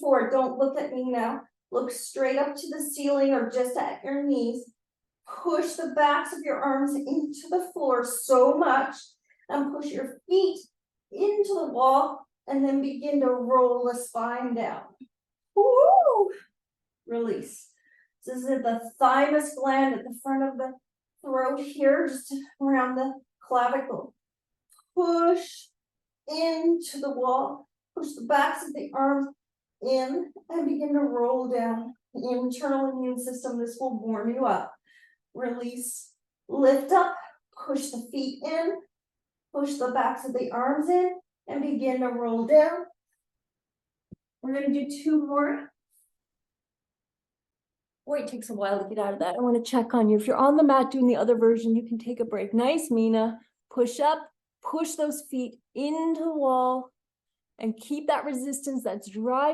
before. Don't look at me now. Look straight up to the ceiling or just at your knees. Push the backs of your arms into the floor so much, and push your feet into the wall, and then begin to roll the spine down. Woo! Release. This is the thymus gland at the front of the throat here, just around the clavicle. Push into the wall. Push the backs of the arms in and begin to roll down. The internal immune system, this will warm you up. Release, lift up, push the feet in, push the backs of the arms in, and begin to roll down. We're going to do 2 more. Boy, it takes a while to get out of that. I want to check on you. If you're on the mat doing the other version, you can take a break. Nice, Mina. Push up, push those feet into the wall, and keep that resistance that's driving